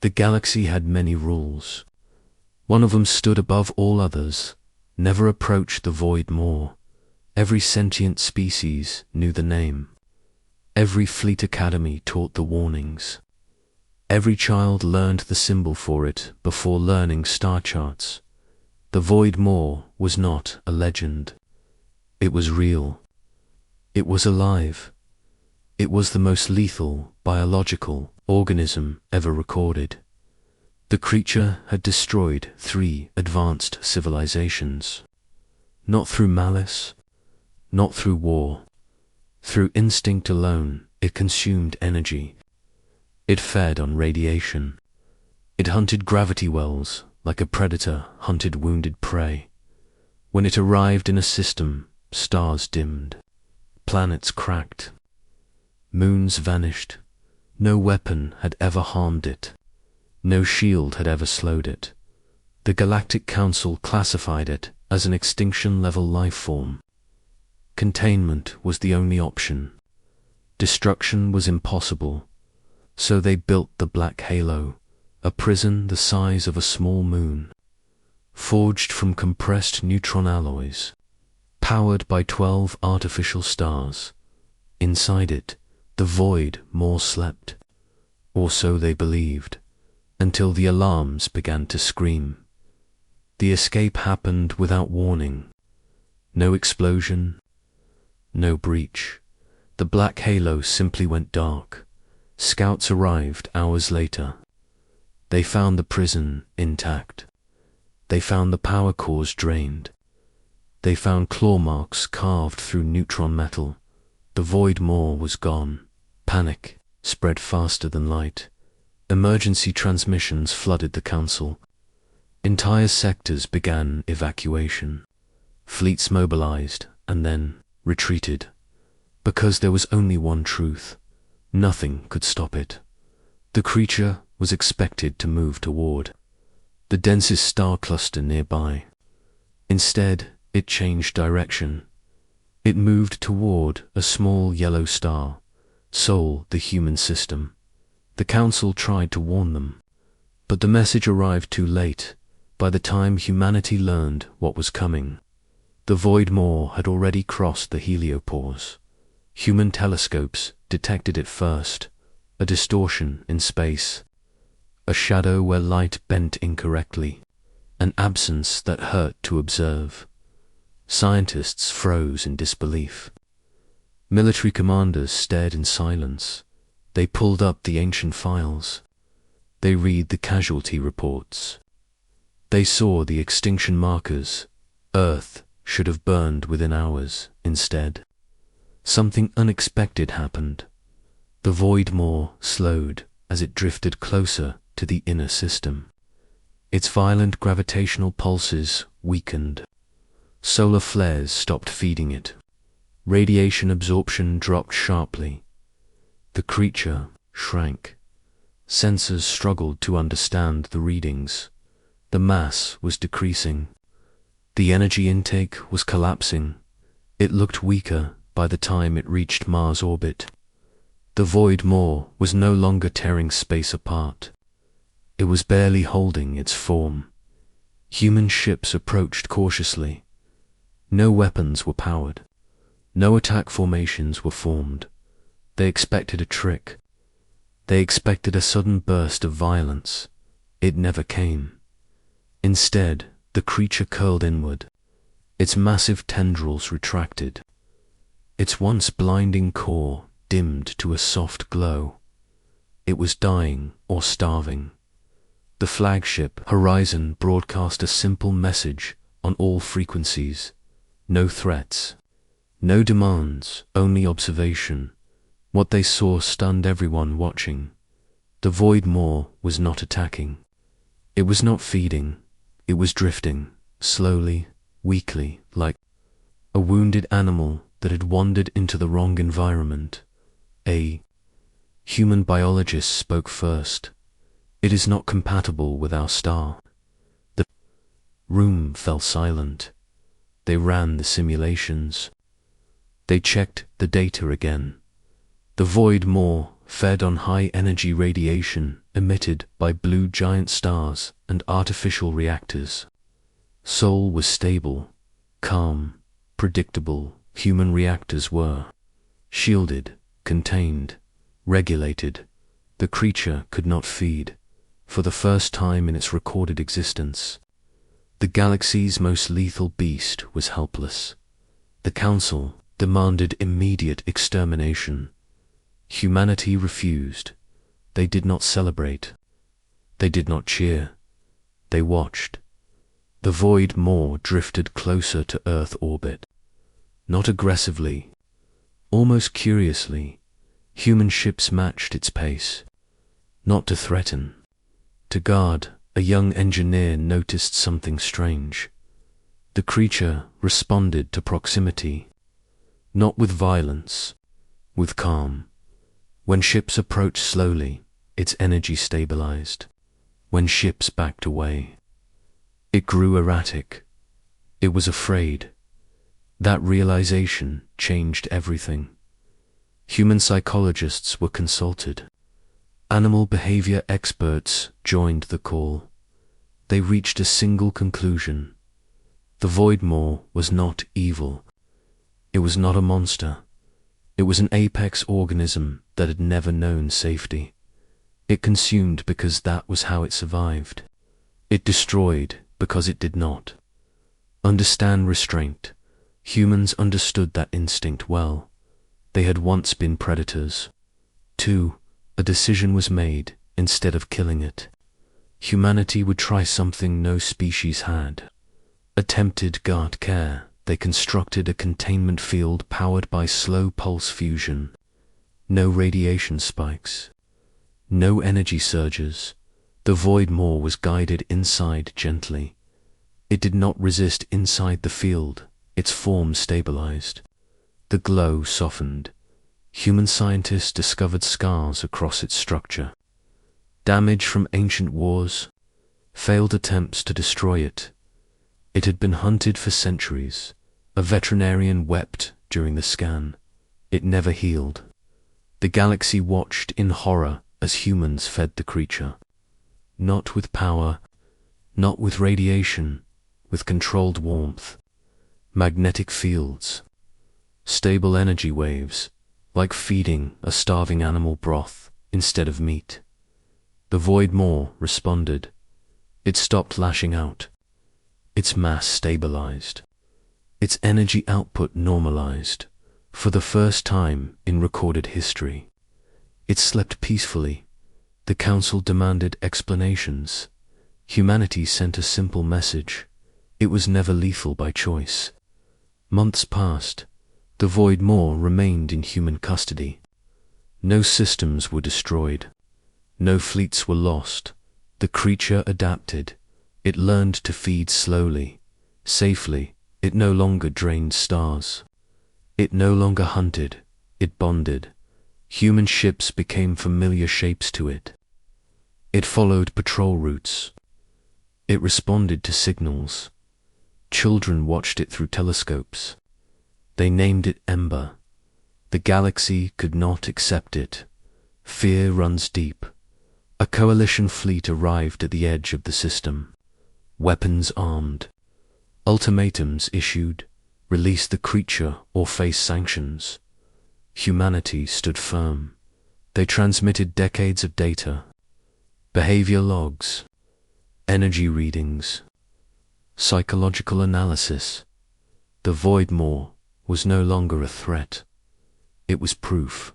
The galaxy had many rules. One of them stood above all others: never approach the void more. Every sentient species knew the name. Every fleet academy taught the warnings. Every child learned the symbol for it before learning star charts. The Void Maw was not a legend. It was real. It was alive. It was the most lethal biological organism ever recorded. The creature had destroyed 3 advanced civilizations. Not through malice, not through war. Through instinct alone, it consumed energy. It fed on radiation. It hunted gravity wells like a predator hunted wounded prey. When it arrived in a system, stars dimmed, planets cracked, moons vanished. No weapon had ever harmed it. No shield had ever slowed it. The Galactic Council classified it as an extinction-level life form. Containment was the only option. Destruction was impossible. So they built the Black Halo, a prison the size of a small moon, forged from compressed neutron alloys, powered by 12 artificial stars. Inside it, the Void Maw slept, or so they believed, until the alarms began to scream. The escape happened without warning. No explosion, no breach. The Black Halo simply went dark. Scouts arrived hours later. They found the prison intact. They found the power cores drained. They found claw marks carved through neutron metal. The Void Maw was gone. Panic spread faster than light. Emergency transmissions flooded the council. Entire sectors began evacuation. Fleets mobilized and then retreated. Because there was only one truth. Nothing could stop it. The creature was expected to move toward the densest star cluster nearby. Instead, it changed direction. It moved toward a small yellow star, Sol, the human system. The council tried to warn them, but the message arrived too late. By the time humanity learned what was coming, the Void Maw had already crossed the heliopause. Human telescopes detected it first, a distortion in space, a shadow where light bent incorrectly, an absence that hurt to observe. Scientists froze in disbelief. Military commanders stared in silence. They pulled up the ancient files. They read the casualty reports. They saw the extinction markers. Earth should have burned within hours instead. Something unexpected happened. The Void Maw slowed as it drifted closer to the inner system. Its violent gravitational pulses weakened. Solar flares stopped feeding it. Radiation absorption dropped sharply. The creature shrank. Sensors struggled to understand the readings. The mass was decreasing. The energy intake was collapsing. It looked weaker by the time it reached Mars orbit. The Void Maw was no longer tearing space apart. It was barely holding its form. Human ships approached cautiously. No weapons were powered. No attack formations were formed. They expected a trick. They expected a sudden burst of violence. It never came. Instead, the creature curled inward. Its massive tendrils retracted. Its once blinding core dimmed to a soft glow. It was dying or starving. The flagship Horizon broadcast a simple message on all frequencies. No threats. No demands, only observation. What they saw stunned everyone watching. The Void Maw was not attacking. It was not feeding. It was drifting, slowly, weakly, like a wounded animal that had wandered into the wrong environment. A human biologist spoke first. It is not compatible with our star. The room fell silent. They ran the simulations. They checked the data again. The Void Maw fed on high-energy radiation emitted by blue giant stars and artificial reactors. Sol was stable, calm, predictable. Human reactors were shielded, contained, regulated. The creature could not feed, for the first time in its recorded existence. The galaxy's most lethal beast was helpless. The Council demanded immediate extermination. Humanity refused. They did not celebrate. They did not cheer. They watched. The Void Maw drifted closer to Earth orbit. Not aggressively, almost curiously, human ships matched its pace. Not to threaten, to guard. A young engineer noticed something strange. The creature responded to proximity, not with violence, with calm. When ships approached slowly, its energy stabilized. When ships backed away, it grew erratic. It was afraid. That realization changed everything. Human psychologists were consulted. Animal behavior experts joined the call. They reached a single conclusion. The Void Maw was not evil. It was not a monster. It was an apex organism that had never known safety. It consumed because that was how it survived. It destroyed because it did not understand restraint. Humans understood that instinct well. They had once been predators. 2. A decision was made. Instead of killing it, humanity would try something no species had. Attempted guard care. They constructed a containment field powered by slow pulse fusion. No radiation spikes. No energy surges. The Void Maw was guided inside gently. It did not resist inside the field. Its form stabilized. The glow softened. Human scientists discovered scars across its structure. Damage from ancient wars. Failed attempts to destroy it. It had been hunted for centuries. A veterinarian wept during the scan. It never healed. The galaxy watched in horror as humans fed the creature. Not with power, not with radiation, with controlled warmth. Magnetic fields. Stable energy waves, like feeding a starving animal broth instead of meat. The Void Maw responded. It stopped lashing out. Its mass stabilized. Its energy output normalized. For the first time in recorded history, it slept peacefully. The Council demanded explanations. Humanity sent a simple message. It was never lethal by choice. Months passed. The Void Maw remained in human custody. No systems were destroyed. No fleets were lost. The creature adapted. It learned to feed slowly, safely. It no longer drained stars. It no longer hunted. It bonded. Human ships became familiar shapes to it. It followed patrol routes. It responded to signals. Children watched it through telescopes. They named it Ember. The galaxy could not accept it. Fear runs deep. A coalition fleet arrived at the edge of the system. Weapons armed. Ultimatums issued. Release the creature or face sanctions. Humanity stood firm. They transmitted decades of data. Behavior logs. Energy readings. Psychological analysis. The Void Maw was no longer a threat. It was proof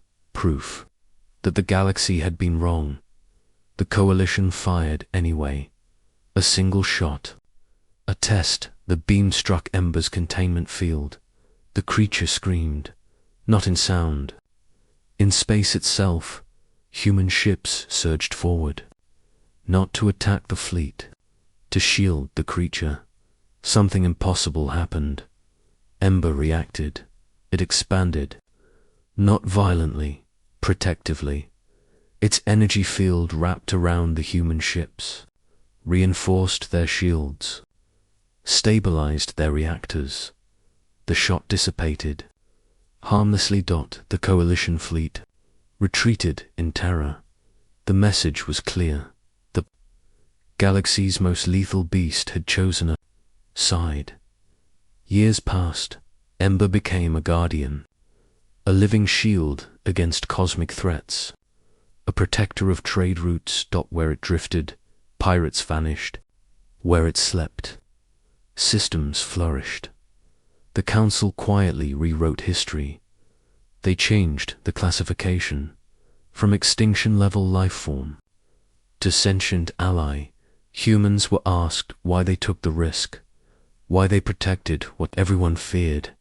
that the galaxy had been wrong. The coalition fired anyway. A single shot. A test. The beam struck Ember's containment field. The creature screamed, not in sound. In space itself, human ships surged forward. Not to attack the fleet, to shield the creature. Something impossible happened. Ember reacted. It expanded. Not violently, protectively. Its energy field wrapped around the human ships, reinforced their shields, stabilized their reactors. The shot dissipated. Harmlessly. The coalition fleet retreated in terror. The message was clear. The galaxy's most lethal beast had chosen a side. Years passed. Ember became a guardian, a living shield against cosmic threats, a protector of trade routes. Where it drifted, pirates vanished. Where it slept, systems flourished. The Council quietly rewrote history. They changed the classification from extinction-level lifeform to sentient ally. Humans were asked why they took the risk, why they protected what everyone feared.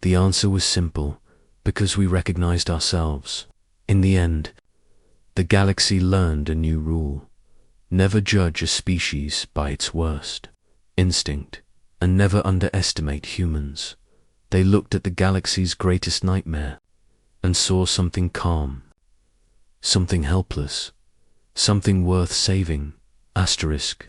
The answer was simple: because we recognized ourselves. In the end, the galaxy learned a new rule: never judge a species by its worst instinct, and never underestimate humans. They looked at the galaxy's greatest nightmare and saw something calm, something helpless, something worth saving. Asterisk.